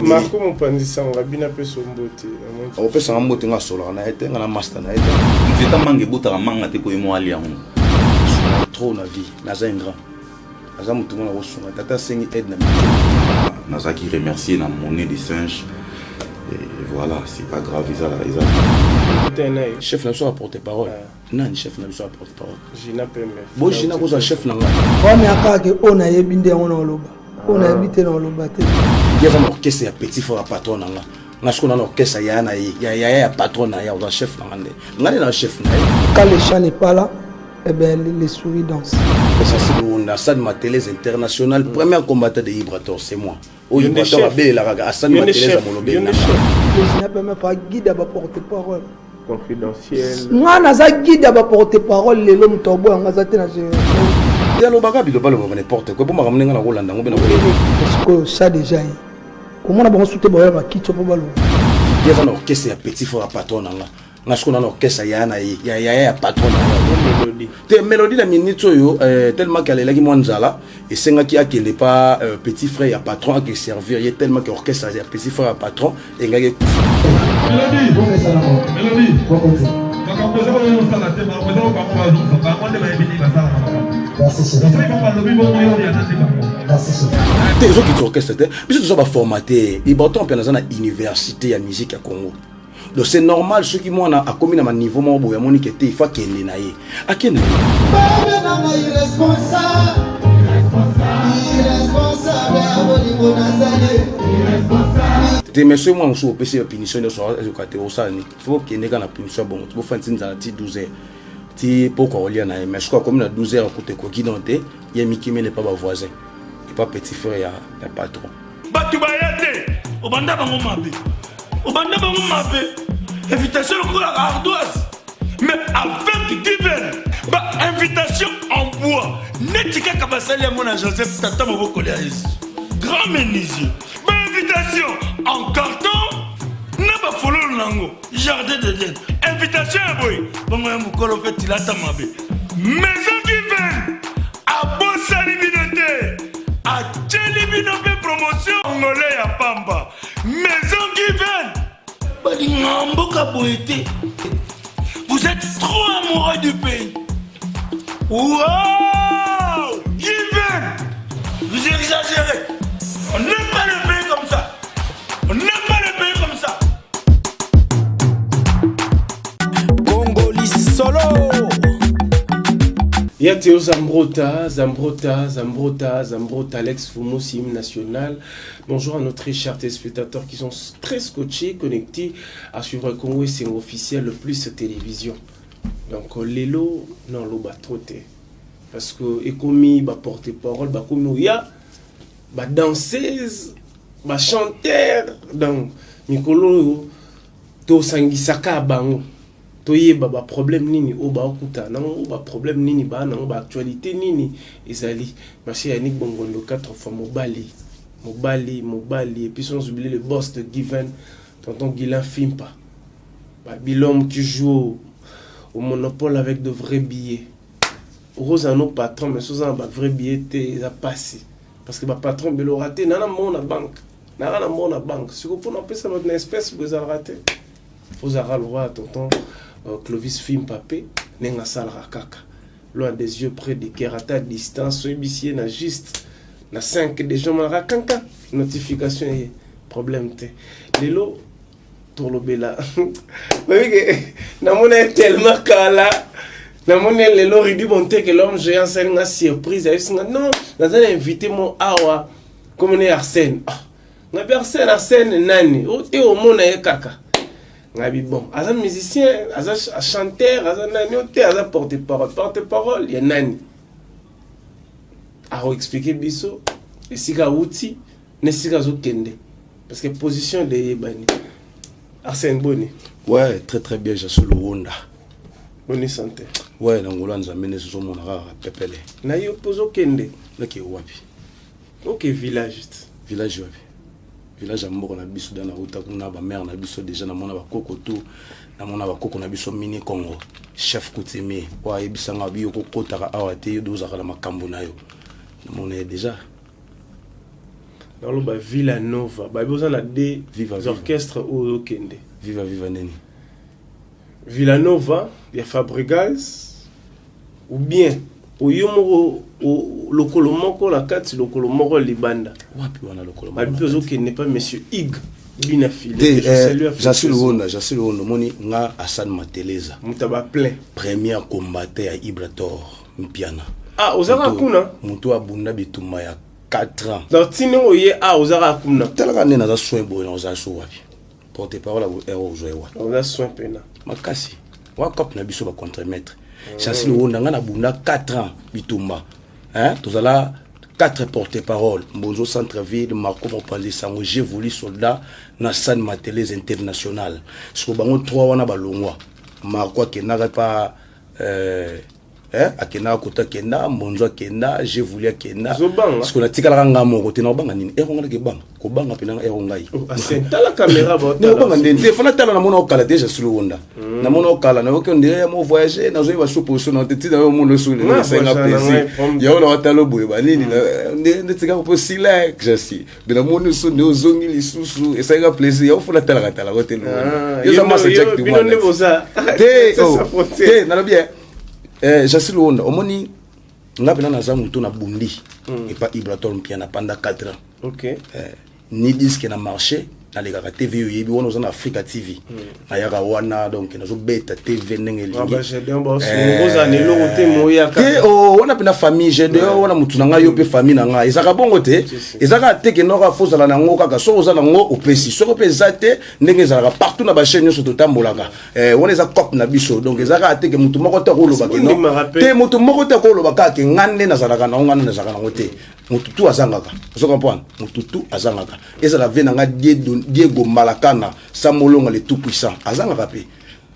Marco Mopandisa on va bien appeler son beauté. On peut s'en mbote nga solo na été nga master na été. Nzeta mange bota manga te ko emo ali yango. Trop na vie, naza indra. Naza mutu na rosunga tata sengi aide na. Naza qui remercier na monnaie des singes. Et voilà, c'est pas grave, ils ont chef n'a pas porte-parole. Non, chef n'a pas porte-parole. Gina Pembe. Bon, Gina cause chef n'a pas. On a qu'à on a yébindé on a loba. On a habité dans le bâtiment. Il y a un orchestre et petit fort patron là. Parce qu'on a un orchestre, il y a un patron, il y a un chef. Il y a un chef. Quand le chat n'est pas là, eh bien les souris dansent. Ça c'est on a ça de ma télé internationale. Premier combattant de Ibrator, c'est moi. Oh, Ibrator a belle la raga. Ça de ma télé à Molobé. Je n'ai même pas guide à porte-parole. Confidentiel. Moi, naza guide à porte-parole les l'homme tobo en gazate na génération. Il y a le bagage il doit pas le n'importe quoi pour me ramener dans Rolanda on parce que ça déjà comment on a bon souté boya ba kitcho po balo. Il y a un orchestre et petit fort patron là. Parce qu'on a un orchestre il y a un patron mélodie. Tes mélodie la minute yo tellement qu'elle est là qui monzala et c'est qui a qui n'est pas petit frère et patron qui servir il y a tellement que orchestre et petit frère et patron et ngaki mélodie bon ça là mélodie bon côté les autres qui orchestre mais c'est ça formaté ils bâton puis dans une université de musique à Congo. Donc c'est normal ceux qui m'ont à commis à niveau mon boy mon était il faut qu'il ait naïe à quel niveau te monsieur moi on se opérer la punition de soir je côté au ça il faut qu'il ait la punition bon tu peux faire une zati 12 heures ti pourquoi on lit na mais je crois comme na 12 heures côté quoi qui donc il y a Mickey mais n'est pas voisin et pas petit frère il y a patron batu bayate obanda bango mabe obanda bango mabe invitation pour la ardoise mais avec divers bah invitation en bois netika kabasali ya mona Joseph tata maboko ya Yesu grand menuisier bah invitation en carton na ba fololo nango jardin de Dieu invitation ya boy bongo ya mukolo fait tilata mabe maison divers a bosali binote a tcheli binote promotion ngolé ya pamba maison divers vous êtes trop amoureux du pays. Wow! Given! Vous exagérez. On n'aime pas le pays comme ça. On n'aime pas le pays comme ça. Congolais solo. Yateo Zambrota, Alex Fumos, hymne national. Bonjour à nos très chers téléspectateurs qui sont très scotchés, connectés à suivre Congo et c'est officiel le plus télévision. Donc Lelo, non, l'eau va trotter. Parce que Ekomi va porter parole, va comme ya, va danseuse, va chanteur. Donc, Mikolo, to sangisaka bango. Toye baba problème nini oba okuta nango ba problème nini ba nango ba actualité nini ezali marché Yannick Bongondo 4 fois Mobali et puis sans oublier le boss de Given tonton Guilain Fimpa ba Bilom qui joue au monopole avec de vrais billets Rosano patron mais sous un vrai billet te a passé parce que ba patron belo raté nana mon na banque si vous pouvez appeler ça notre espèce vous avez raté faut avoir le roi tonton Clovis Fimpapé nenga salra kaka loin des yeux près de Kerata distance soibisier na juste na 5 des gens mara kanka notification et problème te lelo torlobela oui que na mona tellement kala na mona lelo ridi bonté que l'homme géant c'est une surprise non dans un invité mon awa comme on est Arsène na Arsène nani o te o mona e kaka ngabi bon azan musicien azan chanteur azan nani ote azan porte-parole il y a nani a expliquer biso et sika outi ne sika zo kende parce que position de yebani Arsène Boni ouais très bien je suis le Wonda Boni santé ouais na ngolo nzambe ne so mona ra pepele na yo pozo kende laki wapi OK village wapi village à Mboko na biso dans la route kuna ba mère na biso déjà na mona ba koko tout na mona ba koko na biso mini Congo chef coutumier wa ebisanga bi ko kotaka awate yo dozaka na makambo na yo na mona déjà dans le Villanova bah besoin a des orchestres au Kende Viva neni Villanova il y a Fabregas ou bien au yomo le colomoko la 4 le colomoko libanda wapi wana le colomoko bah besoin qu'il n'est pas monsieur Ig binafile j'assis le honno moni nga Hassan Mateleza mutaba plein premier combattant à Ibrator Mpiana ozaka kuna mutu abunda bituma ya 4 ans donc tino ye ozaka kuna talaka nena za soin boy na za so wapi porte parole à héros jouer wa oza soin pena makasi wa cop na biso ba contre-maître j'assis le honno nga na bunda 4 ans bituma tozala 4 porte-parole Mbonzo Centre-Ville Marco Mopanzi Sango j'ai voulu soldat na San Matelez international so bango 3 wana balongwa Marco kenaka pa akena kota kenda Mbonzo kenda j'ai voulu kenda parce que la tikala nga moko te na banga nini eronga ke banga ko banga pena eronga yi asenta la caméra ba ne banga ndende fana tala na mona okala déjà sur le Honda na mona okala na oke ndire mo voyager na zo ba supposition na teti na mo no sur le senga plaisir ya ona watalo boye ba nini ne tika ko sila jasi de la mona so ne ozongi lisusu e senga plaisir ya ofuna tala ko te lo yo za masa jack du monde te na lo bien j'assis le Honda omoni nga pena na za mutu na bundi et pas Ibrator Mpiana pendant 4 ans OK ni disque na marché na les gars TV yebi wono na Africa TV na yaka wana donc na zo beta TV ndenge lingi j'ai bien boss roza ne lo te moya ka te wana pena famille j'ai de wana mutu na nga yo pe famille na nga ezaka bongo te ezaka te ke noka fozala na ngo kaka so oza na ngo opesi so pe zate ndenge ezaka partout na ba chaîne yo so totambolaka wana eza cop na biso donc ezaka te ke mutu moko te ko loba ke no te mutu moko te ko loba ka ke ngande na zalaka na ngande na zalaka na ngote mutu tu azangaka vous comprenez mutu tu azangaka ezala vena nga Diego Malakana Samolonga le tout puissant azangaka pe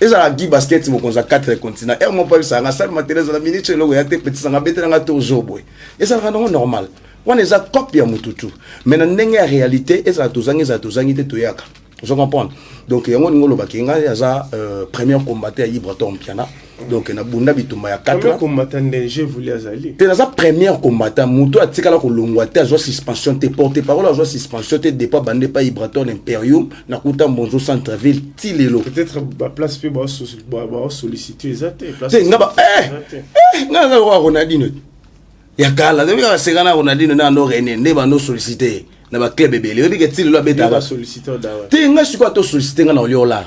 ezala gi basket mo konza 4 continents et mon père ça nga San Mateleza la minute logo ya te petit sanga betela nga to zoboy ezala non normal wana eza copie ya mututu mais na ndenge ya réalité ezala tozangi te toyaka vous comprenez donc yango ngolo bakinga yaza premier combattant à Ibrator Mpiana donc na bunda bituma ya 4 ans combattant je voulais azali te na premier combattant muto atikala ko longwa te azo suspension te porte parole azo suspension te départ bande pas Ibrator Imperium na kuta Mbonzo Centre-Ville tilelo peut-être ba place pe ba solliciter ezate place te ngaba nga Ronaldinho ya kala de ba segana Ronaldinho na no rene ne ba no solliciter na ba club ebele odi ke tilelo abeta ba solliciter dawa te nga siko to solliciter nga na oliola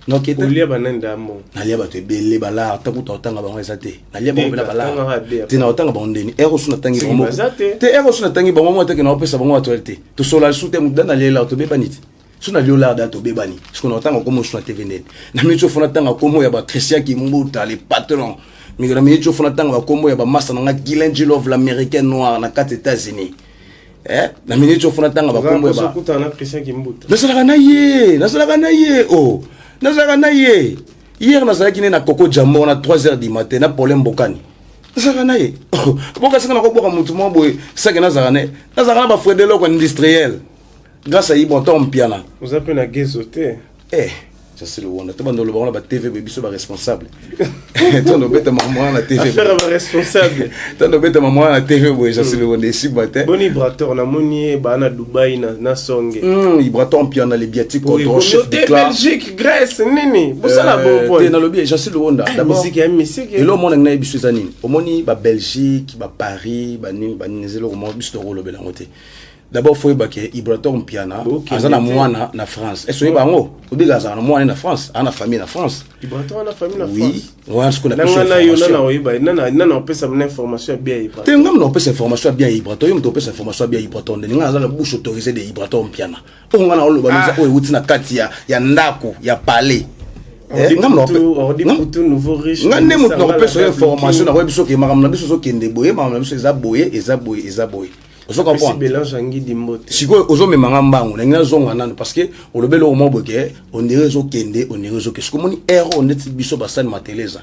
non qui est olia bananda mo nalia ba te bele bala takuta otanga bango ezate nalia ba bela bala te na otanga bango ndeni ero suna tangi bango te ero suna tangi bango mo te ke na opesa bango atoelte to sola sute mu dana lela to bebaniti suna liola da to bebani siko na otanga komo suna tv net na micho fona tanga komo ya ba Christian Kimbuta les patrons migra micho fona tanga ba komo ya ba massa na Guylain Love l'américain noir na 4 États-Unis na micho fona tanga ba komo ya ba kutana Christian Kimbuta nasala na ye oh nazaka na ye hier nazalaki ne na Coco Jambo na 3h du matin na Paulin Bokani nazaka na ye boka singa na ko boka mutu mo boy saka nazaka na ba frais de l'eau industriel grâce à Ibrator Mpiana vous appelez na gezote ça c'est le Honda to bando lo ba TV biso ba responsable tondo beta maman na TV affaire ba responsable tondo beta maman na TV boy ça c'est le Honda ici matin bon Ibrator na moni ba na Dubai na songe Ibrator Mpiana les biatiques contre chef de classe Belgique Grèce nini bosala bon te na lobi ça c'est le Honda d'abord musique et lo mona na biso zanini omoni ba Belgique ba Paris ba nizelo mo biso to lo bela ngote d'abord faut que Ibrator Mpiana azana mwana na France est-ce que bango obiga azana mwana na France ana famille na France Ibrator ana famille na France oui ouais ce qu'on appelle na opesa une information bien Ibrator te ngam na opesa information bien Ibrator yo opesa information bien Ibrator ndeni nga azana bouche autorisée de Ibrator Mpiana o ngana lo banuza o wuti na kati ya ndako ya palais ngam nouveau riche ngane mutu na opesa information na webiso ke makamna biso so kende boye makamna biso eza boye ozo comprendre mélange angi dimbote siko ozo memanga mbangu na ngina zonga nana parce que o lobelo mo boke on dirait zo kende on dirait zo que ce moni ero net biso ba San Mateleza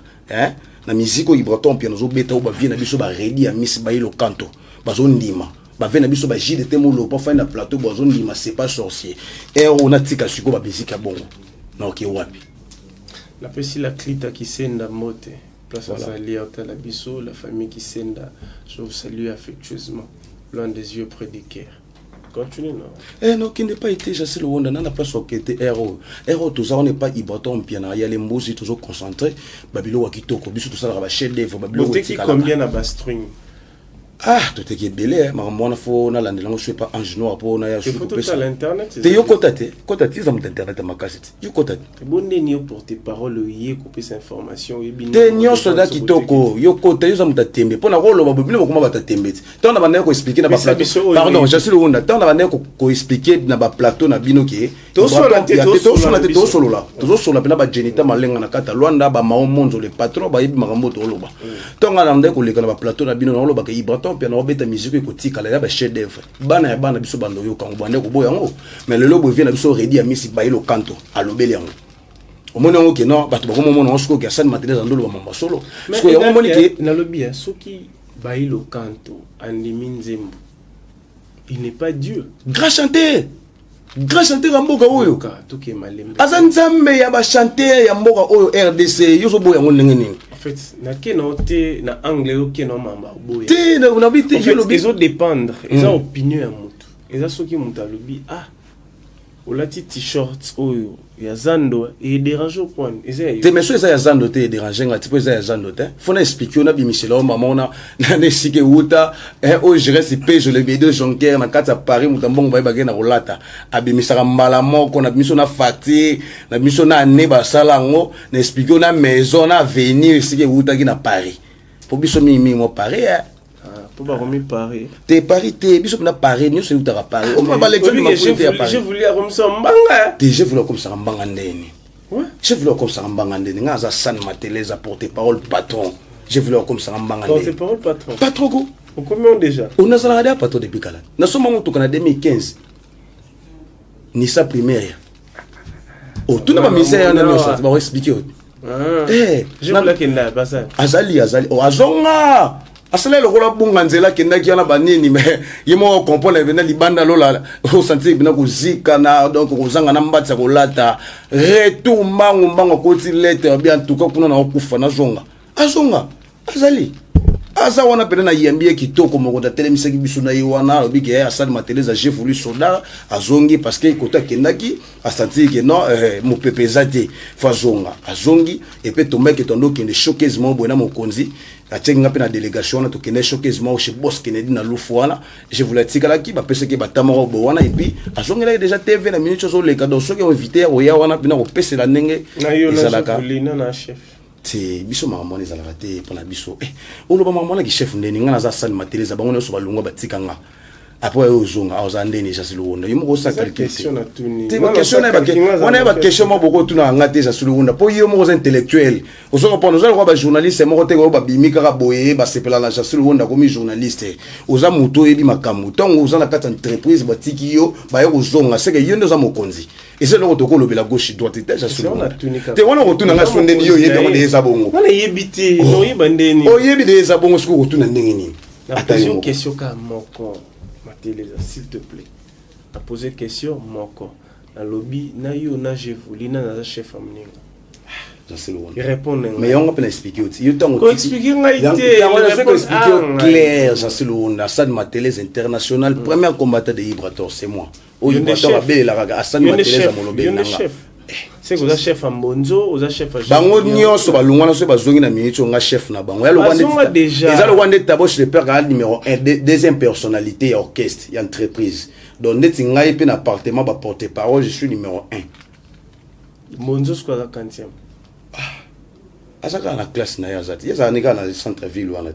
na musique Ibrator Mpiana zo beta o ba vie na biso ba ready ya miss ba ilo canto ba zo ndima ba vie na biso ba jide te molo pa fa na plateau ba zo ndima c'est pas sorcier ero na tika siko ba musique ya bongo na oké wapi la pesi la clita qui senda mote place à liata la biso la famille qui senda je vous salue affectueusement loin des yeux près des cœurs. Continue, non. Eh non, qui n'est pas été, je sais le Wanda, n'a pas sorti héros. Héros, tout ça, on n'est pas Ibraton, piano, il y a les mots, c'est toujours concentré. Babilo Wakitoko, biso tout ça, la chef d'œuvre, Babilo. Combien à Bastring? Ah, tout est qui est belé, mais moi, il faut, on a l'année, je suis pas en genoux, pour on a il faut tout à l'internet. Tu es au côté, ils ont internet à ma cassette. Tu es au côté. Bon, n'est pour tes paroles, il y a coupé cette information. Tu es un soldat qui toko, yo côté, ils ont internet. Pour la rôle, on va pas comment va t'internet. Tu en as manière expliquer dans ma plateau. Pardon, je suis le Honda. Tu en as manière expliquer dans ma plateau, na bino qui est. Tout sur la tête, tout solo là. Tout sur la pena ba genita malenga na kata Luanda ba maomonzo le patron ba yibi makambo to loba. Tu en as manière ko le kana ba plateau na bino na loba ka Ibraton puis na obeta musique ko tika la ba chef d'œuvre. Bana ya bana biso bando yo kango bande ko boya ngo. Mais le lobo vient na biso ready a misi ba ilo kanto a lobeli yango. Au moins on que non, bato ba ko mono on sko ki asan matériel za ndolo ba mamba solo. Parce que ya moni ki na lobi ya soki ba ilo kanto andimi nzembo. Il n'est pas Dieu. Grand chanteur mboka oyo. Tout est malembe. Azanzambe ya ba chanteur ya mboka oyo RDC yo so boya ngo ndenge nini. En fait, na kenote na anglais o keno mamba boya. Te na unabiti je lobi. Ils ont dépendre, ils ont opinion ya mutu. Eza soki mutu alobi ah. Olati t-shirt oyo ya Zando et dérange au point. Te meso eza ya Zando te déranger nga tipo eza ya Zando te. Fona expliquer na bi Michel maman na nesike uta o je reste page le B2 Jonker na kata Paris mutambongo ba bagena rolata. Abi misaka mbala moko na biso na fati na biso na ne ba sala ngo na expliquer na maison na venir sike uta ki na Paris. Po biso mi mo Paris pour pas remettre Paris. T'es Paris, t'es biso na Paris, nous c'est où t'as Paris. On va parler de Paris. Je voulais comme ça mbanga. Je voulais comme ça mbanga ndeni. Ouais. Je voulais comme ça mbanga ndeni. Ngaza san ma télé za porter parole patron. Je voulais comme ça mbanga ndeni. Porter parole patron. Patron go. Combien déjà? On a salarié à patron depuis kala. Na sommes en 2015. Ni sa primaire. Oh, tout na misère na nous ça va expliquer. Eh, je voulais qu'il n'a pas ça. Azali. Oh, azonga. Asala le rola bunga nzela kenda kiana banini mais yemo comprendre vena libanda lola au sentir bina kuzika na donc kozanga na mbatsa kolata retour mbango koti lettre bien tout cas kuna na okufa na zonga azonga azali asa wana pena na yambie kitoko moko da telemisaki biso na yiwana lobiki asali mateleza chef lui soldat azongi parce que kota kendaki asanti que non mo pepezate fazonga azongi et puis tombe que tondo kende showcase mo bona mo konzi atenga pe na délégation na to kende showcase mo chez boss Kennedy na lufuana je voulais tikala ki ba pese ke batamoro bo wana et puis azongi là déjà TV na minute zo le cadeau so ke invité o ya wana pina ko pese la ndenge izalaka na chef ti biso maman les ala raté pour la biso oloba maman na ki chef ndeni ngana za sali mateleza bango so balunga batikanga après ozonga ozandeni ja silunda yimo ko sa question na tuni ti question na ba question mo boko tuna ngate ja silunda po yo mo intellectuel ozo ko nous allons ba journaliste mo ko te ko ba bimika ka boye ba sepela na ja silunda comme journaliste oza muto ebi makamu tongo oza na kata entreprise batiki yo ba yo ozonga c'est que yo ndo za mokonzi et c'est là ko lobela gauche droite te ja silunda te wana ko tuna nga sondeni yo yebe ko deza bongo wana yebiti no yebandeni o yebi deza bongo siko ko tuna ndenge nini attention question ka moko s'il te plaît, à poser question, moko. Dans le lobby, na yo na je voulais na chef amninga. Il répond. Mais on va expliquer aussi. Il faut expliquer clair, Jean-Céline Onda, Assad Matelez international, premier combattant de Ibraton, c'est moi. Au Ibraton, Abel la raga, Assad Matelez à mon lobby. C'est que vous êtes chef à Mbonzo, vous êtes chef à Bango nyonso balungwana so bazongi na minute nga chef na bango. Ya le Rwanda déjà. Ils le Rwanda taboche le père numéro 1 deuxième personnalité et orchestre et entreprise. Donc net ngai pe na appartement ba porter parole, je suis numéro 1. Mbonzo ce quoi la quantième. Azaka na classe na yazati. Yeza nika na centre ville wana.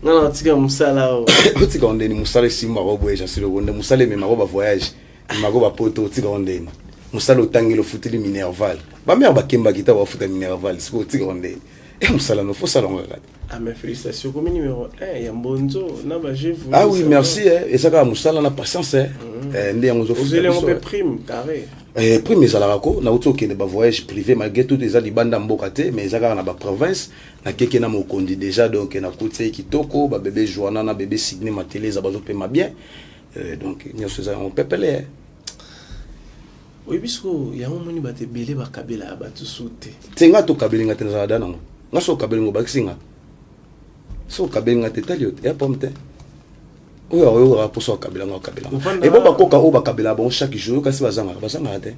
Non, tu as musala. Tu as ondeni musala simba ko boye jasilo gonde musala me mako ba voyage, mako ba poto tu as ondeni. Musala otangi lo futili Minerval. Ba mère ba kemba kita ba futa Minerval, siko tu as ondeni. Musala no faut salon ngala. Ah mes félicitations comme numéro 1 ya Mbonzo na ba je vous. Ah oui, merci et ça ka musala na patience ndé ngozo futa. Vous allez on peut prime carré. Prime ezalako na uto kende ba voyage privé malgré tout des alibanda mboka te mais ezaka na ba province na keke na mokondi déjà donc na côté kitoko ba bébé Joana na bébé Signé Matelé za bazo pema bien donc nyoso za on pepele oui biso ya moni ba te belé ba kabela ba tout sauter tenga to kabeli ngate za dana ngaso kabeli ngo bakisinga so kabeli nga te tali ya pomte oyo pour ça kabela nga kabela et bon bakoka o ba kabela bon chaque jour kasi bazanga te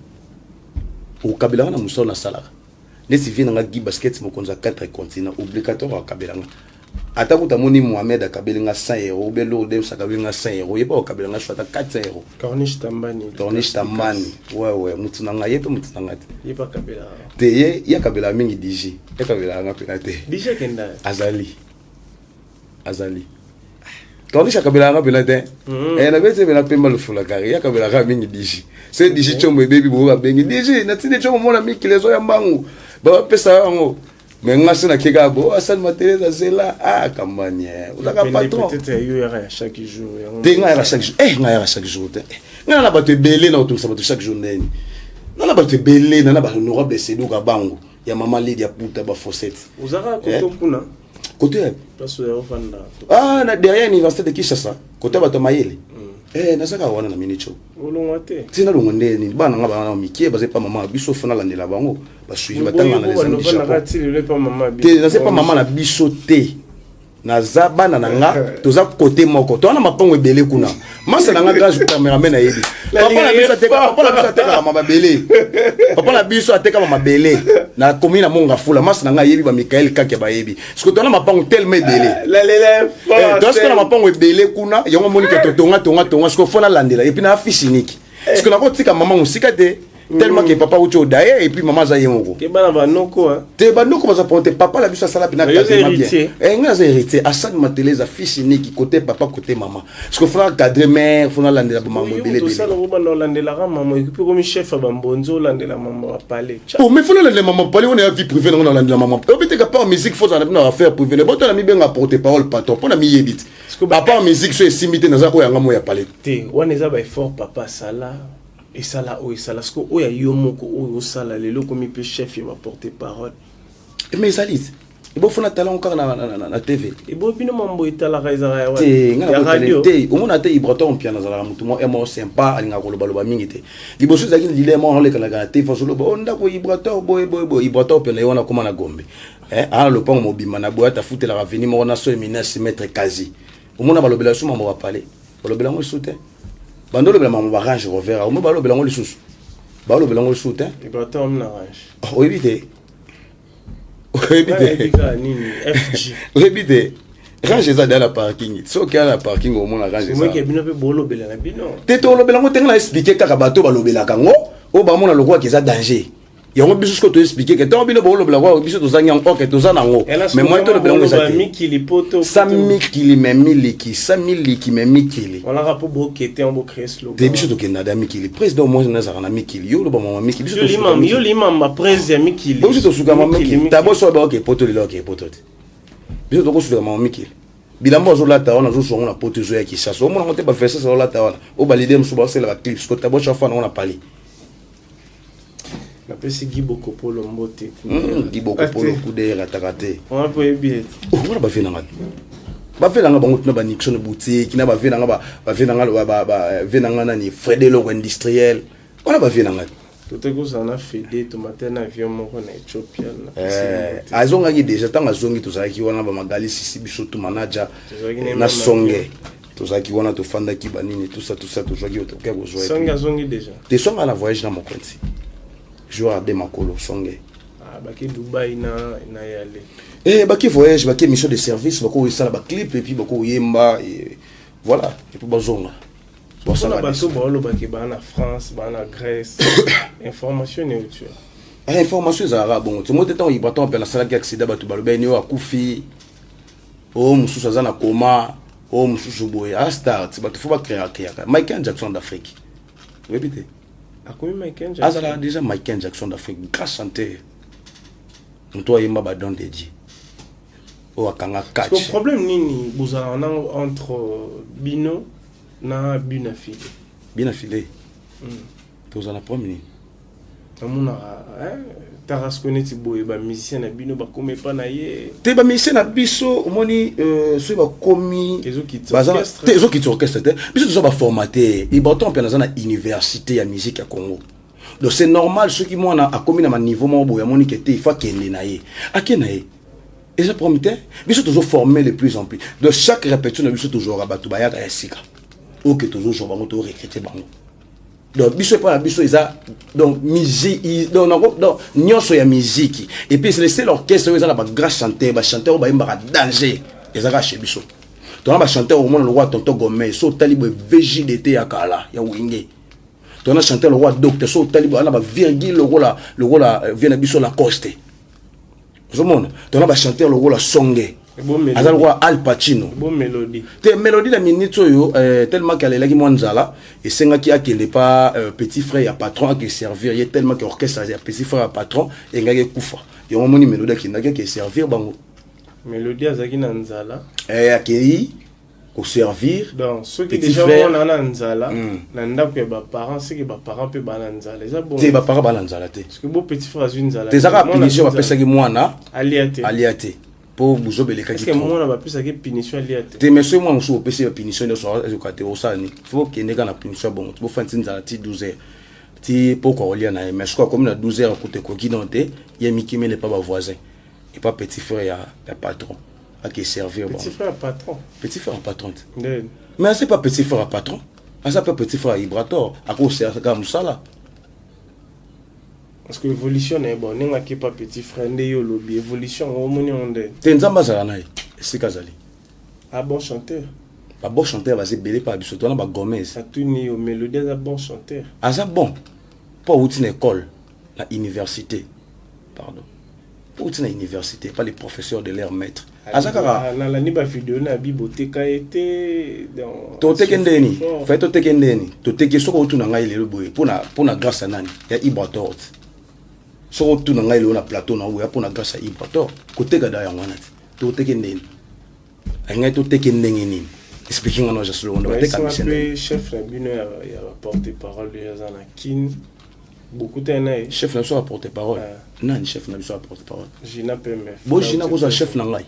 o kabela na musolo na sala les civils nga gi basket mo konza 4 continents obligatoire wa kabela nga ata kuta moni Mohamed akabeli nga 100 euros belo de sakabeli nga 100 euros yeba okabela nga shwata 400 euros Corniche Tambani ouais mutuna nga yepe mutuna nga yeba kabela te ye ya kabela mingi diji ya kabela nga penate diji kenda azali Corniche akabela nga penate na bete bena pemba le fula kari ya kabela nga mingi diji c'est diji chombo baby bo bengi diji na tinde chombo mona miki lezo ya mbangu ba pesa yango mais nga sina kika bo asal matériel azela kamanye uzaka patron peut-être yo ya chaque jour te nga ya chaque jour nga ya chaque jour te nga na bato belé na otumisa bato chaque jour neni na bato belé na bato honorable sedu ka bango ya mama Lydia puta ba fossette uzaka koto kuna côté place ya ofanda na derrière l'université de Kinshasa côté bato mayele nasaka wana na minicho olongwa te tina longo ndeni bana nga bana mikie baze pa mama biso fona landela bango ba suivi batanga na les amis te na pas mama na biso te naza bana na nga toza côté moko to na mapango ebele kuna masa na nga grâce cameraman na yebi papa na biso ateka mama bele papa na biso ateka mama bele na komina monga fula masa na nga yebi ba Michael Kake ba yebi parce que to na mapango tellement ebele to na mapango ebele kuna yango monika to tonga parce que fona landela et puis na affiche unique parce que na ko tika mama musika te tellement que papa ucho daye et puis maman za yemoko ke bana banoko te banoko baza ponte papa la biso sala pina cadrer bien nga za héritier asad matele za fils unique côté papa côté maman parce que faut cadrer mère faut landela ba maman belé tout ça no bana landela ka maman et puis comme chef ba mbonzo landela maman parler oh mais faut landela maman parler on est à vie privée on landela maman peut être pas en musique faut en affaire privée mais bon on a mis bien à porter parole patron pour na mi yebit papa en musique so simité na za ko yanga mo ya parler te on eza ba effort papa sala et ça là parce que oya yomoko oyo sala lelo comme peut chef il va porter parole mais ça lit il faut faire talent encore na TV et bon bino mambo itala kaiza ya radio te o mona te ibraton piano za la mutumo e mo sympa alinga ko loba mingi te liboso za kini lile mo le kana kana te fa solo bo nda ko ibraton boy ibraton pe na yona koma na gombe le pont mobima na boîte foutre la raveni mo na so emina se mettre quasi o mona balobela so mambo ba parler balobela mo soute bandolo bela maman range revers au mo balo bela ngoli susu balo bela ngoli soute et bato on arrange o éviter range za dans la parking so qu'il y a la parking au moins range ça moi qui bino pe bolo bela na bino te to lo bela ngo tenga na expliquer kaka bato balo bela kango o ba mona lokwa ki za danger yango biso ko to expliquer que to bino bolo bela kwa biso to zanya ngo que to za nango mais moi to lo bela ngo za te 100 kili même liki 100 liki même kili on a rapport bo kete on bo créer slogan de biso to kenda mikili président moi na za na mikili yo lo ba mama mikili biso to yo l'imam ma président mikili biso to suka mama mikili tabo so ba OK poto le OK poto biso to ko suka mama mikili bilambo zo la ta on a zo so on a poto zo ya ki ça so mo na te ba faire ça so la ta on o ba leader muso ba c'est la clip ko tabo chaque fois on a parlé na pesi Giboko Polo mbote Giboko Polo kude ratakate on peut bien on ba fait nanga ba fait nanga bango tuna ba Nixon boutique na ba fait nanga ba fait nanga ba fait nanga na ni Fredelo industriel on ba fait nanga tout ko ça na fede to matin avion moko na Ethiopia azonga ki déjà tanga zongi to za ki wana ba magali sisi biso to manager na songe to za ki wana to fanda ki banini tout ça to zo ki to ke go zo songa zongi déjà te songa na voyage na mokonzi joueur de makolo songe baki Dubai na yale baki voyage baki mission de service bako sala ba clip et puis bako yemba et voilà et puis bazonga bon ça bato bolo baki ba na France ba na Grèce information ne utu information za bon to mote temps ibaton pe na sala ki accident bato baloba ni akufi o mususu za na koma o mususu boye a start bato fo ba créer Michael Jackson d'Afrique répétez akomi Michael Jackson azala déjà Michael Jackson d'Afrique grâce santé mto yemba ba don de Dieu o akanga catch le problème nini bozala entre bino na bina filé tozala premier amuna Tarascone ti boye ba musicien na bino ba komé pa na ye te ba musicien na biso omoni so ba komi tezo ki orchestre te biso to ba formaté et bon temps pe na université ya musique ya Congo donc c'est normal ceux qui moi a komi na ma niveau mo boya moni que te il faut kende na ye akena ye Et ça promet, ils sont toujours formés de plus en plus. De chaque répétition, ils sont toujours rabattus. Ou que toujours, je vais recruter. Donc, ils sont pas donc, musique, donc, nous sommes musique. Et puis, c'est le seul orchestre, ils ont un grand chanteur, chanteur, ils ont un danger. Ils ont chez Bissot. Donc, on chanteur au moins le roi Tonton Gomez, so talib VJDT à Kala, ya Wingé. Donc, on chanteur le roi Docteur, so talib, on a virgule le rôle, vient à Bissot la Coste. Tout le monde. Donc, on a chanteur le rôle Songé. Azal le roi Al Pacino. Bon mélodie. Te mélodie la minute tellement qu'elle est là qui mwanzala et c'est nga qui a qu'il n'est pas petit frère à patron qui servir, il y a tellement que orchestre a petit frère à patron et nga qui kufa. Et on moni mélodie qui n'a qui servir bango. Mélodie azaki na nzala. Accueilli au servir. Donc ceux qui déjà on a nzala, nanda que ba parents c'est que ba parents peut ba nzala. Ça bon. Te ba parents ba nzala te. Parce que beau petit frère azui nzala. Te zaka punition ba pesa ki mwana aliate. Pour vous obéir est-ce que moi on va plus à punition aliate. Te monsieur moi on sou pesa punition de so côté au sani. Faut qu'il n'ait la punition bon. Tu faut faire nzala ti 12 heures. Ti pourquoi on lia na mais je crois comme na 12 heures côté ko qui donté, il y a Mickey mais pas voisin. Et pas petit frère à patron. À qui servir. Petit frère à patron. Petit frère à patron. Mais c'est pas petit frère à patron. C'est pas petit frère à Ibrator. À cause c'est comme ça là. Parce que l'évolution est bonne. On n'a pas petit frère. On a lobby. Évolution, on a dit. T'es un zambazaranaï. C'est Kazali. Ah bon chanteur. Pas bon chanteur, va se belé par Bissot. On a Gomez. Ça tourne au mélodie. C'est bon chanteur. Ah ça bon. Pas où tu une école. La université. Pardon. Pour une université, pas les professeurs de leur maître. Azakara. Na la niba vidéo na bibliothèque été dans. Tote kendeni. Fait tote kendeni. Tote ke soko tu na ngai le boy. Pour na grâce à nani. Ya Ibrator. Soko tu na ngai le na plateau na oya pour na grâce à Ibrator. Côté gada ya ngwana. Tote kendeni. Ngai tote kendeni ni. Expliquing on just lo on va te commission. Le chef na bino ya porte-parole de Yazana Kin. Beaucoup de chef n'a pas porte-parole. Non, chef n'a pas porte-parole. Gina PMF. Bon, Gina cause chef n'a ngai.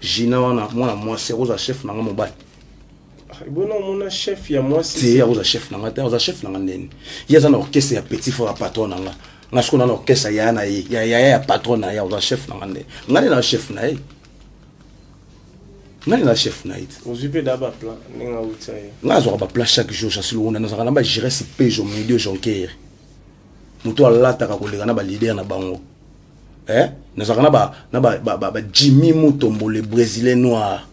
Gina moi c'est cause chef n'a mon bail. Bon non, mon chef ya moi c'est cause chef n'a ngai, cause chef n'a ngai. Il y a un orchestre ya petit frère patron n'a ngai. Na ce qu'on a orchestre ya na ya patron na ya cause chef n'a ngai. Ngai na chef na ai. Ngai na chef na ai. Vous avez d'abord plan, n'enga outsaye. Ngai zo ba plan chaque jour, ça c'est le on na zaka ba gérer ce page au milieu jonker. Muto alataka koleka na ba leader na bango nazaka na ba Jimmy Mutombo le brésilien noir.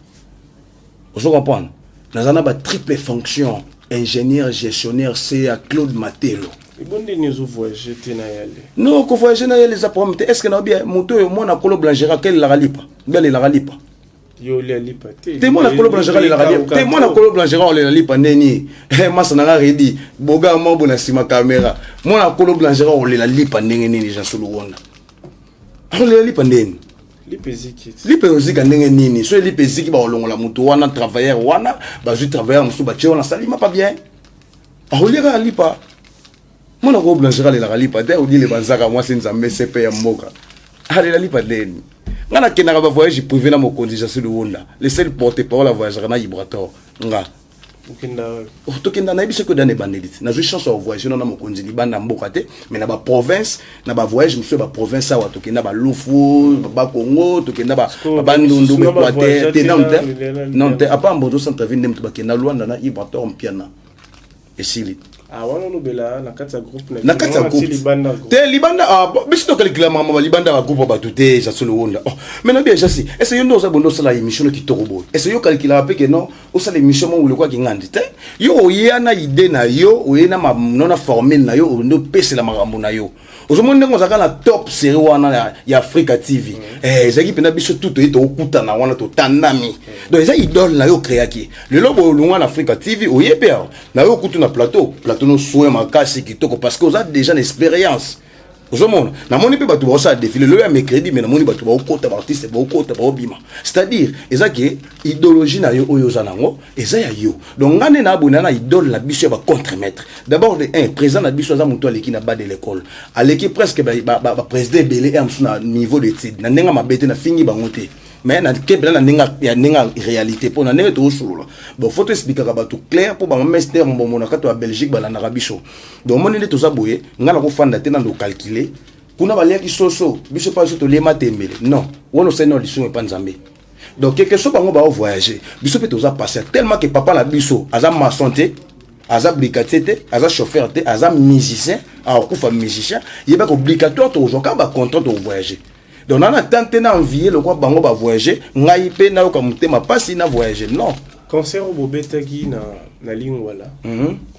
Vous comprenez? Nazana ba triple fonction ingénieur gestionnaire c'est à Claude Matelo. Et bon de nous voyager na yale. Non ko voyager na yale za promet est-ce que na bien muto yo mona kolo blanchera quel la ralipa belle la ralipa yo le lipa te mona kolo blanchera le la ralipa te mona kolo blanchera le la lipa neni masa na redi boga mambo na sima caméra mona kolo blanchera le la lipa ndenge nini ja solo wona le la lipa ndeni lipeziki ndenge nini so lipeziki ba olongola muto wana travailleur wana ba travailleur musu ba tchona salima pas bien oleka lipa mona kolo blanchera le la lipa te odile banzaka moi c'est nzambe CP ya mboka ale la lipa ndeni ngana kenaka ba voyage privé na mokonzi ja solo wona le seul porte-parole à voyager na Ibrator nga tokenda na biso ko dane bandelite na chance au voyage na mokonzi libanda mboka te mais na ba province na ba voyage monsieur ba province awa tokenda ba Lufu ba Congo tokenda ba Bandundu Equateur te non te apa mbozo centre-ville ndem to bakenda Luanda na Ibrator mpiana esili wana no bela na kati ya groupe na kati ya groupe te libanda biso to calcula mama libanda ba groupe ba tuté ja solo wonda mais na bien jasi est-ce que ndo za bondo sala émission ki to robo est-ce que yo calcula pe que non o sala émission mo wule kwa ki ngandi te yo oyana idée na yo oyena ma nona formule na yo ndo pese la makambo na yo ozomonde ngo zaka na top série wana ya Africa TV ezaki pena biso tout to okuta na wana to tandami donc eza idole na yo créaki le lobo lunga na Africa TV oyepe na yo kutu na plateau no soin makasi kitoko parce que vous avez déjà une expérience. Vous monde na moni pe batu ba ça défiler le mercredi mais na moni batu ba okota ba artiste ba okota ba obima. C'est-à-dire ezaki idéologie na yo oyo zanango eza ya yo. Donc ngane na abona na idole na biso ba contre-maître. D'abord de un président na biso za muto aleki na bas de l'école. Aleki presque ba président belé am na niveau d'études. Na ndenga mabete na fingi ba ngote. Mais na kebela na ninga réalité pour na nenge to solo bon faut expliquer ba tout clair pour ba master mbombo na kato ya Belgique ba na Arabie. Donc moni ne to za boye ngala ko fanda te na do calculer kuna baliaki soso biso pa biso tolema tembele non wono seno lisumu pa nzambe donc quelque chose bango ba voyager biso pe toza passer tellement que papa la biso aza maçon te aza brigadier te aza chauffeur te aza musicien akufa musicien yeba obligatoire to joka ba content de voyager donc on a tenté na envier le quoi bango ba voyager ngai pe na ko mutema pasi na voyager non concert au bobetaki na lingwala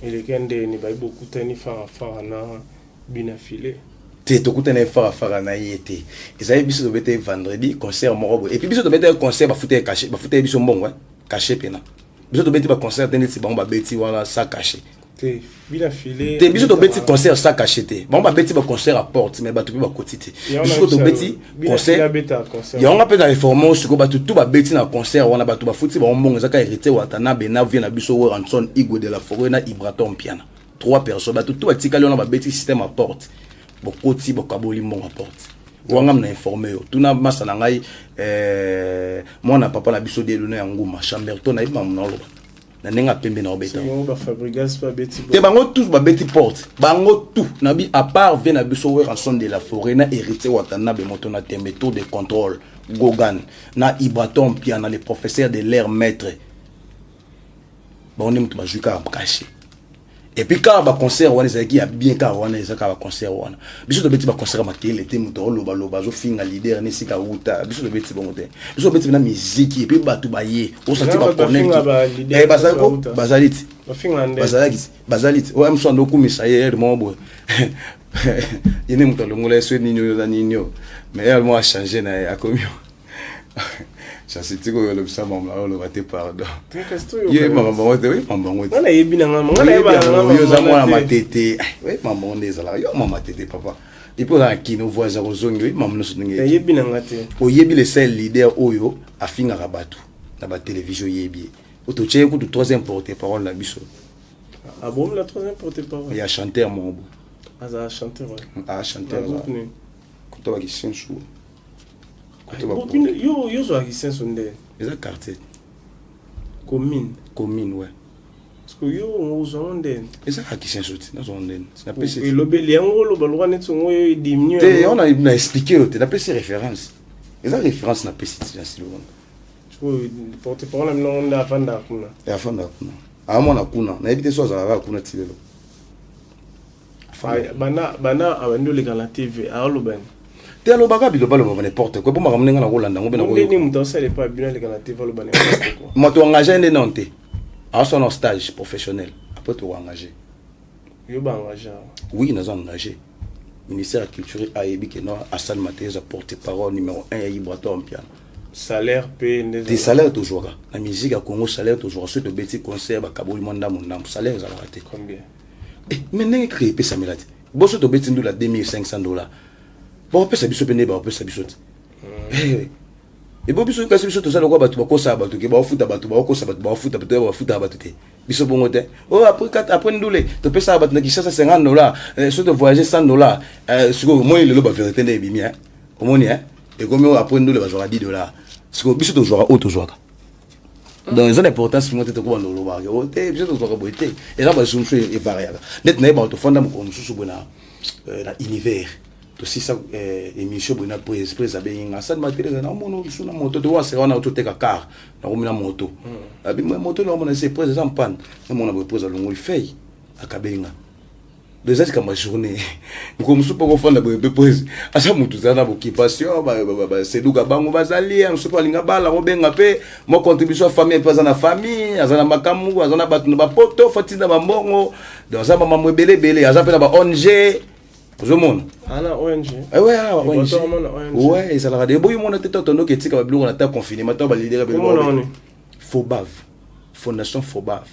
il kende ni ba beaucoup tani fara na bina filé te tokutana fara na yete ezali biso tobete vendredi concert morobo et puis biso tobete concert ba fouter caché ba fouter biso mbongo caché pena biso tobete ba concert tene ti bango ba beti wala ça caché te bina filé te biso tobeti concert ça caché te bango ba beti ba concert à porte mais ba topi ba kotite biso tobeti concert ya on appelle la formation siko ba tout ba beti na concert wana ba to ba fouti ba mbongo zaka hérité watana bena vient na biso Ranson Igo de la Forêt na Ibraton Piana 3 personnes ba tout ba tikali on ba beti système à porte bokoti bokaboli mbongo porte wanga mna informé yo tuna masa na ngai mwana papa na biso de lona ya nguma Chamberton na iba mna loba na nenga pembe na obeta ba Fabregas pa beti te bango tous ba beti porte bango tout na bi à part vient na biso Ranson de la Forêt na hérité watana be moto na tembeto de contrôle Gogan na Ibraton Piana les professeurs de l'air maître bon ni mutu ba juka caché. Et puis quand ba concert wana ezaki ya bien ka wana ezaka ba concert wana biso to beti ba concert makele te muto loba zo finga leader ne sika uta biso to beti bongo te biso beti na musique et puis batu ba ye o sati ba connect bazako bazaliti bazaliti o am so ndo kumisa ye mo bo yene muto longola so ninyo na ninyo mais elle moi a changé na a commis ça c'est que le ça m'a le raté pardon ye maman ngote oui maman ngote on a yebina ngana yeba yo za mwana matete oui maman ondeza la yo maman tete papa et puis là qui nous voit za rozongi oui maman no sungi yebina ngate o yebi le seul leader oyo afinga rabatu na ba télévision yebi oto tche ko 3e porte-parole la biso ah bon la 3e porte-parole il y a chanteur mon beau aza chanteur chanteur ko to ba ki sensu yo zo akisen sonde eza quartier commune ouais parce que yo zo onde eza akisen soti na zo onde na pc et lobeli yango lo balwa net songo yo diminuer te on a expliqué te na pc référence eza référence na pc na silo porte-parole na onda afanda kuna amona kuna na ebite so za kuna tilelo bana abando le kana tv aloben te alobaka biloba loba n'importe quoi pour ramener na rolanda ngo bena ko ni muto sale pas bien le kana tv aloba n'importe quoi moi to engagé ne nonté à son stage professionnel après to engagé yo ba engagé oui nous engagé ministère de la culture a yebi que non Hassan Mateza porte-parole numéro 1 ya Ibraton Piana salaire pe des salaires toujours la musique à Congo salaire toujours ce de beti concert ba kaboli monda salaire za raté combien mais n'est créé pe samelati bosso to beti ndula $2500 bon peut sabiso pene ba peut sabiso et bon biso kasi biso to sala ko batu ba ko sa batu ke ba futa batu ba ko sa batu ba futa batu te biso bongo te oh après ndule to peut sa batu na kishasa $50 so to voyager $100 siko moi le ba vérité ne bimi hein omoni hein et comme après ndule ba joa $10 siko biso to joa auto joa donc ils ont l'importance pour moi de quoi dans le bar oh te biso to joa boité et là ba sumsu e variable net na ba to fonda mo ko susu bona na univers to si ça émission bona pour esprit ça bien ngasa matériel na mono suna moto to wase wana to teka car na komina moto abi moto na mona c'est presque en panne na mona bo posa longo fei akabenga deux heures comme journée comme su poko fanda bo be pose asa mutu zana bo kipasio ba seduka bango bazali so pa linga bala ko benga pe mo contribution famille pas na famille azana makamu azana batu na ba poto fatina ba mbongo donc ça ba mamwe belé aza pe na ba ONG Zomon. Ana ONG. Ouais, ONG. Ouais, ça la débrouille mon tête tono que tika ba biloko na ta confiné maintenant ba leader ba Fobav. Fondation Fobav.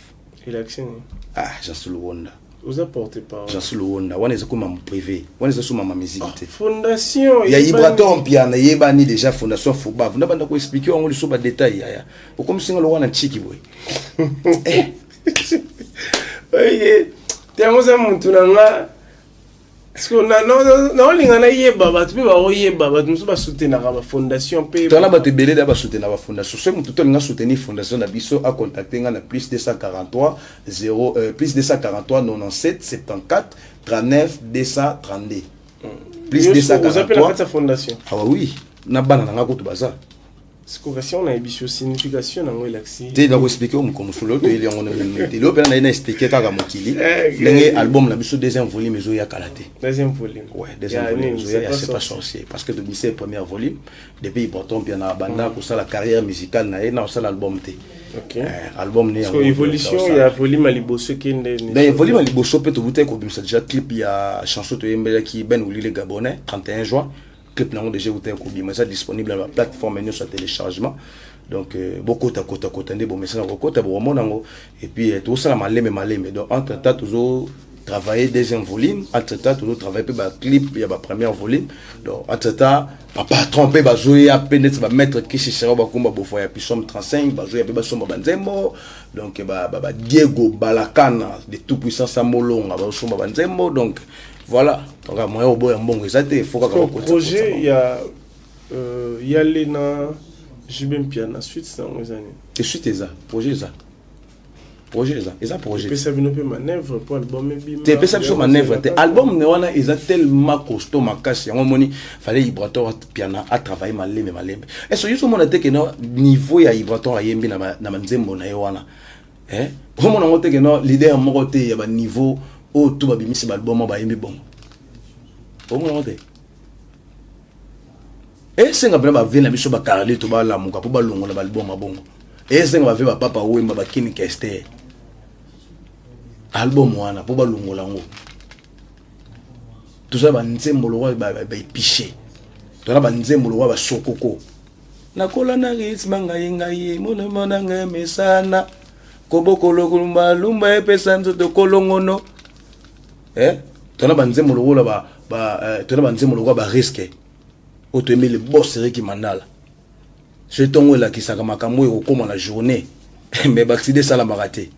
Election. Ah, Jean Wonda. Vous apportez pas. Jean Wonda, wana eza comme privé. Wana eza sous ma musique. Fondation. Il y a Ibraton Piana, yebani déjà Fondation Fobav. Na banda ko expliquer on le so ba détail ya. O comme singa lo wana chiki boy. Oye, temo za muntu nanga parce que non lingana yeba batu pe ba oyeba batu musu ba soutenir ba fondation pe to la ba te belé da ba soutenir ba fondation ce mutu to linga soutenir fondation na biso a contacter nga na plus 243 97 74 74 39 232 Plus de ça. Vous appelez la fondation. Ah oui, na bana na ngako to baza. Si on a une signification dans l'axi. Tu dois expliquer comme solo to il y a on est le père na expliquer ta mokili. L'engé album la biso deuxième volume zo ya kalaté. Deuxième volume. Ouais, deuxième volume zo ya c'est pas sorcier parce que depuis c'est premier volume depuis pourtant bien na banda pour ça la carrière musicale na ça l'album té. OK. Album né en évolution il y a volume à liboso qui est ben volume à liboso peut tout bouter comme ça déjà clip il y a chanson to yembela qui ben ouli les gabonais 31 juin. Clip n'a déjà été mais ça disponible sur la plateforme et sur téléchargement donc beaucoup de côté bon mais ça côté bon et puis tout ça malé mais donc entre temps toujours travailler deuxième volume entre temps toujours travailler peu clip il y a premier volume donc entre temps pas tromper ba jouer à peine va mettre qui sera ba kumba bo foya puis somme 35 ba jouer ba somme banzembo donc ba Diego Balakana de tout puissant Samolonga ba somme banzembo donc voilà, donc à moi au bout un bon exact il faut qu'on projet il y a Lena Jubem Piana suite ça aux années et suite ça projet ça et ça projet peut ça venir peu manœuvre pour album tu peux ça sur manœuvre album ne wana ils a tellement costaud makasi on moni fallait vibratoire piano à travailler malembe et so yuso mona teke no niveau ya vibratoire yembi na manzembo na wana au mona ngote ke no leader moko te ya ba niveau oh tout va bien c'est l'album ba yembi bon au moins et c'est ngapela ba vina biso ba karali to ba la muka po ba longo na album bongo et c'est ngaba ba papa wemba ba kini keste album wana po ba longo lango tout ça ba nzembo lo ba piché to na ba nzembo lo ba sokoko na kola na ritz manga yengaye mona nga mesana kobokolo kulumba lumba epesa nzoto kolongono tona banzembo lokola tona banzembo lokola ba risque oto emeli boss Ricky Mandala ce tongo la kisaka makambo ko koma na journée mais baxide sala maraté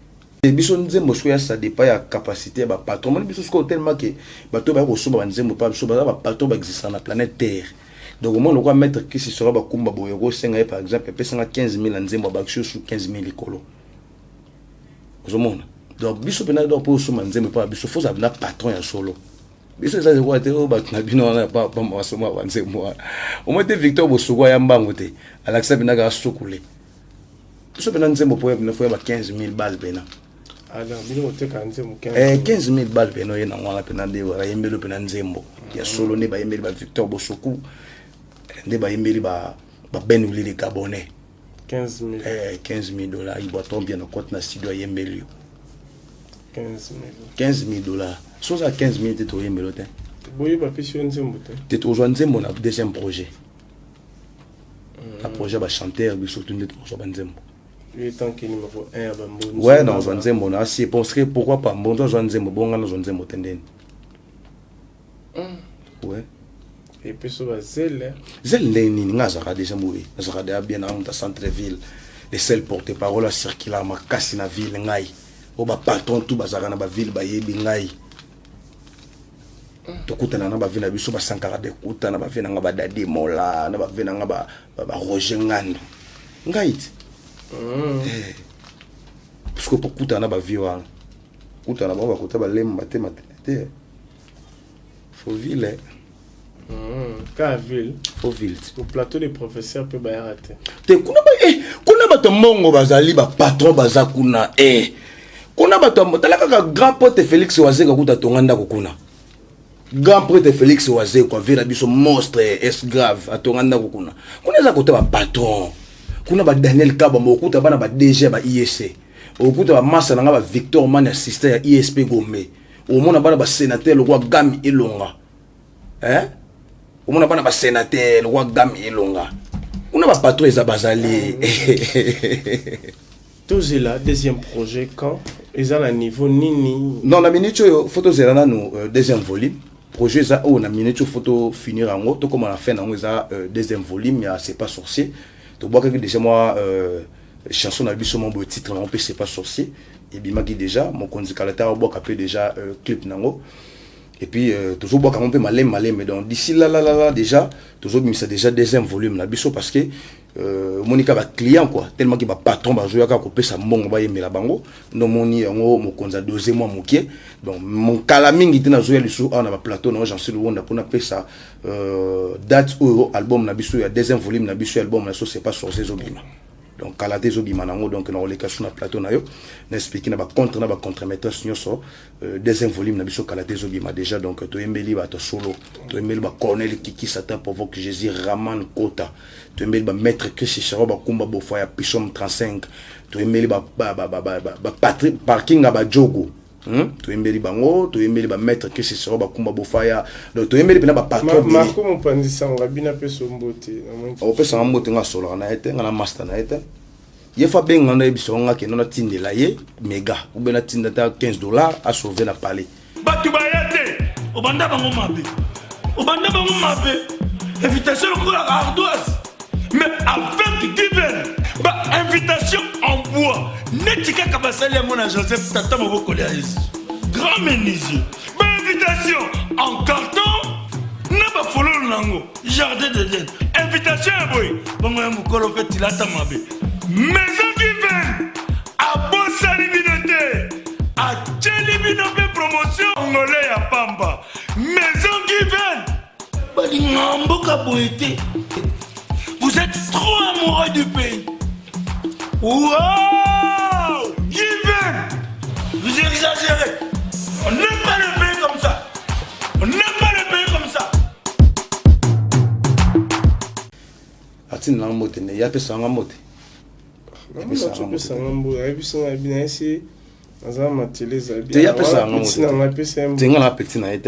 biso nzembo so ya ça dépend ya capacité ba patron moni biso ko tellement que bato ba ko soba banzembo pa biso ba patron ba exister na planète Terre donc moi lokola mettre qui sera ba kumba boyego senga par exemple pesa 15 000 nzembo ba sur 15 000 likolo ozomona donc biso pena do pour suma nzembo pa biso faut abna patron ya solo biso ça ko te o batna bino na pa masoma wanzembo o mo te Victor Bosugwa ya mbango te alaksa bina ga sukule biso pena nzembo po ya bina fo ya ba 15 000 balles pena alors bino te ka nzembo 15 000 balles pena yena ngwana pena de wa yembelo pena nzembo ya solo ne ba yembeli ba Victor Bosuku ne ba yembeli ba ben uli les gabonais 15 000 dollars il boit bien au compte na studio yembeli 15 000 dollars. Soit à 15 000 tu es meloté. Oui, pas plus une zéro. Tu es aujourd'hui mon deuxième projet. Un projet va chanter, mais surtout nous sommes en zéro. Il est temps qu'il numéro 1 à Bambo. Ouais, non, on zéro on a assez pensé pourquoi pas bon dans un zéro bon dans un zéro tendin. Ouais. Et puis ça va zel. Zel ni ngazara déjà mourir. Ngazara bien dans ta centre-ville. Les seuls porte-parole circuler ma casse na ville ngai. O ba patron tout bazara na ba ville ba yebi ngai to kutana na ba ville na biso ba sankara de kutana ba ville nga ba dadi mola na ba ville nga ba Roger Ngando ngai parce que pour kutana ba ville wana kutana ba kuta ba lemba te matete faut ville ka ville faut ville au plateau des professeurs peut ba rater te kuna ba to mongo bazali ba patron bazakuna kuna bato talaka ka grand pote Félix Wazeka kuta tonganda kokuna grand pote Félix Wazeka vira biso monstre est grave atonganda kokuna kuna za kota ba patron kuna ba Daniel Kaba mokuta bana ba DG ba IEC okuta ba massa nga ba Victor Man assistant ya ISP Gombe o mona bana ba sénateur lo kwa Gami Ilonga o mona bana ba sénateur lo kwa Gami Ilonga kuna ba patron eza bazali tout là deuxième projet quand ils ont un niveau nini non la minute photo zera nous deuxième volume projet ça on a minute photo finir en haut tout comme on a fait dans ça deuxième volume il y a c'est pas sorcier to bois que déjà moi chanson na biso mon beau titre on peut c'est pas sorcier et bimaki déjà mon condicalateur bois capé déjà clip nango Et puis, toujours boire quand on peut malem, mais donc d'ici là, déjà, toujours, mais c'est déjà deuxième volume, là, parce que, Monica va client, quoi, tellement qu'il va patron, va jouer à couper sa mongue, va aimer la bango, donc mon konza deuxième mois, moqué, donc mon calaming, il était joué le sous, on a un plateau, non, j'en sais le on a pour appeler ça, date ou album, il y a deuxième volume, album, c'est pas sur ces obima. Donc kalate zo bimanango donc na oleka sur na plateau na yo na expliquer na ba contre-metteur sur deuxième volume na biso kalate zo bima déjà donc to embeli ba to solo to embeli ba Cornel Kiki Satan provoque Jésus Raman Kota to embeli ba maître Chris Charo ba kumba bo foya Pichom 35 to embeli ba Patrick parking ba Jogo to embeli bango to embeli ba maître Chris Charo ba kumba bo foya donc to embeli na ba patron Marco Mopandisa on bina pe sombote o pesa mbote nga solo na ete nga na master na ete ye fa benga na ebiso nga ke nona tindela ye mega ou bena tinda ta $15 à sauver na palais batu bayate obanda bango mabe invitation pour ardoise mais avec divers ba invitation en bois netika kabasali mon Joseph tata moko kolia ici grand menuisier ba invitation en carton na ba follow nango jardin d'Eden invitation boy bango ya mukolo fait ilata mabe maison divine à bon saliminoté à Tchelibinope promotion angolais à Pamba maison divine balingamboka boité vous êtes trop amoureux du pays wow divine vous exagérez on n'aime pas le pays comme ça atin na mote ne ya pesa nga mote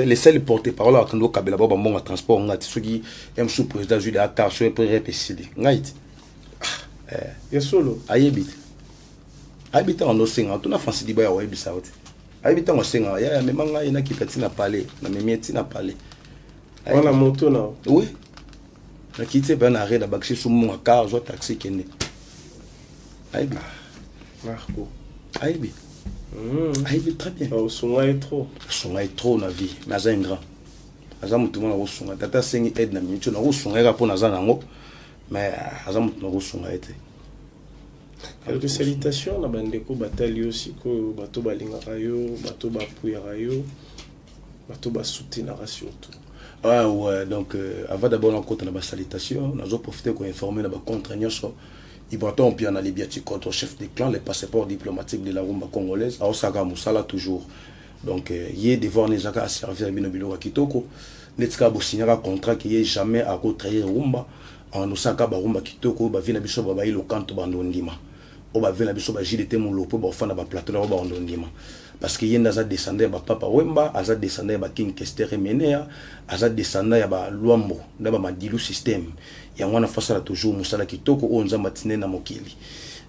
les seuls porte-parole à Kando Kabila Baba Monga transport nga tsugi M sous président Jules Akar sur pré PCD ngaiti ya solo ayebit en osenga tuna fansi diba ya webisa wote ayebita en osenga ya memanga ina kipati na parler na memieti na parler on a moto na oui na kiti ba na arrêt da bakshi sous mon car zo taxi kende ayebit Marco ayebit très bien. Son est trop. Son est trop na vie. Mais ça indra. Azamu tout le monde son. Tata sengi aide na minute na son est pour na zanango. Mais azamu na son a été. Quelques salutations na bandeko batali aussi ko bato balinga rayo, bato ba puya rayo, bato ba soutenir surtout. Ouais donc avant d'abord on compte na ba salutation, na zo profiter ko informer na ba contraignant so. Ibraton puis on a les biati contre chef de clan les passeports diplomatiques de la rumba congolaise à Osaka Moussala toujours donc yé devoir les aka servir bino bilo kitoko netka bo signer contrat qui est jamais à trahir rumba en Osaka ba rumba kitoko ba vina biso ba ilo kanto bandondima o ba vina biso ba jilete mon lopo ba fana ba plateau ba bandondima parce que yenda za descendant ba papa Wemba aza descendant ba King Kester Menea aza descendant ya ba Luambo na ba Madilu système ya mwana fasala toujours musala kitoko onza matine na mokili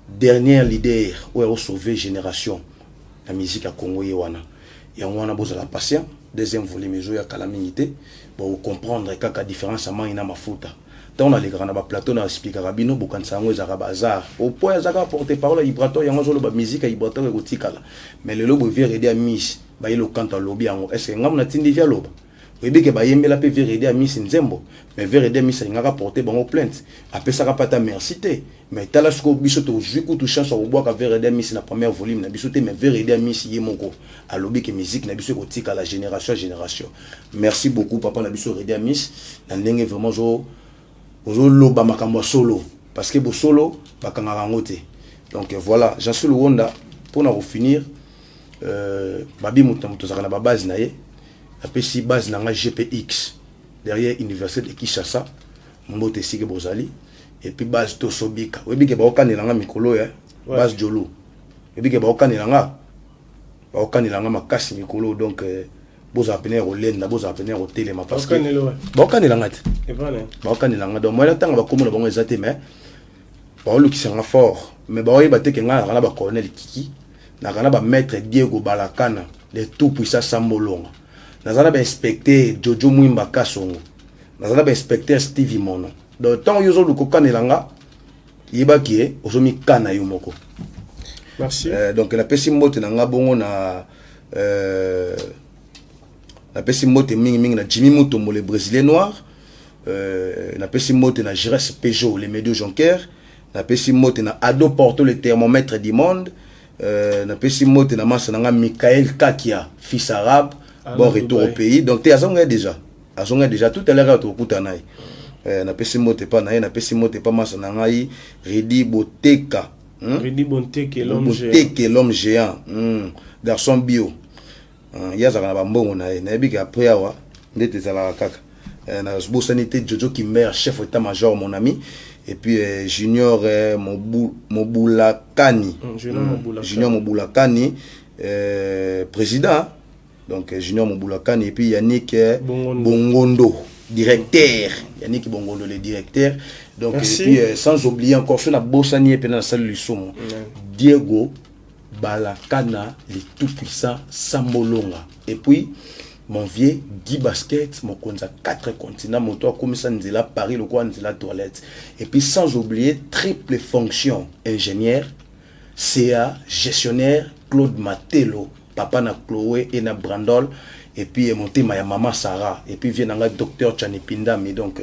dernier leader ou sauver génération la musique à Congo yewana ya mwana bozala patient deuxième volume mezo ya calamité pour comprendre kaka différence ama ina mafuta tant on a les grands ba plateau na expliquer rabino bokansa ngo ezaka bazar au point ezaka porter parole ibrato ya ngozolo ba musique ya ibrato ko tikala mais le lobo vient aider à miss ba yelo kanta lobi yango est-ce que ngamna tindi via loba oui que ba yembela pe vient aider à miss nzembo mais vient aider miss ngaka porter bango plainte après ça pas merci té mais tala sko biso to juku to chance au bois ka vient aider miss na première volume na biso té mais vient aider à miss yemoko a lobi que musique na biso ko tikala génération merci beaucoup papa na biso aider à miss na ndenge vraiment zo loba makambo solo parce que bo solo bakanga ngote donc voilà j'en suis le Wanda pour na finir babi mutamto zakana ba base na ye après si base na GPX derrière université de Kinshasa mbote sike bozali et puis base to sobika webike ba okanela nga mikolo ya base jolo webike ba okanela nga makasi mikolo donc boza appeler au lenda boza appeler au téléma parce que ba okanela nga te ba okanela nga donc moi la tanga ba komona bango ezate mais ba olukisanga fort mais ba oyeba te ke nga na ba Cornel Kiki na kana ba maître Diego Balakana de tout puissant Sambolonga nazana ba inspecteur Jojo Mwimba Kasongo nazana ba inspecteur Stevie Mono donc tant yozo lukokanela nga yeba ki ozomi kana yo moko merci donc la pesi mbote na nga bongo na napesi mbote mingi na Jimmy Mutombo le Brésilien noir, napesi mbote na Gires Peugeot le Médio Jonker, napesi mbote na Ado Porto le thermomètre du monde, napesi mbote na masa na Michael Kakia fils arabe, bon retour au pays. Donc tu azonga déjà tout à l'heure tu okutana. Napesi mbote pa na ye, napesi mbote pa masa na ngai Redi Boteka. Redi Boteka l'homme géant. Garçon bio. Yazaka na bambongo na ye. Na yebika après awa ndete zala kaka. Na bosanité Jojo Kimber, chef d'état-major mon ami. Et puis Junior Mobulakani. Junior Mobulakani, président. Donc Junior Mobulakani et puis Yannick Bongondo, directeur. Yannick Bongondo, le directeur. Donc et puis sans oublier encore sur la Bossani et puis dans la salle du Somo. Diego Balakana, le tout-puissant Sambolonga. Et puis mon vieux Guy Basket, mon konza 4 continents, mon toit comme ça Nzela Paris, le coin Nzela toilette. Et puis sans oublier triple fonction, ingénieur, CA, gestionnaire, Claude Matelo, papa na Chloé et na Brandol. Et puis monté ma maman Sarah. Et puis vient un docteur Chanipinda. Mais donc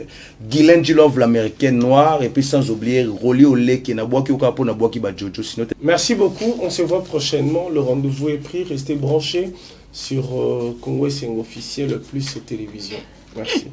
Guylaine Djilov, l'américaine noire. Et puis sans oublier Rolly Olé qui n'a bois qui au capot n'a bois qui bat Jojo. Merci beaucoup. On se voit prochainement. Le rendez-vous est pris. Restez branchés sur Congo Sing officiel plus télévision. Merci.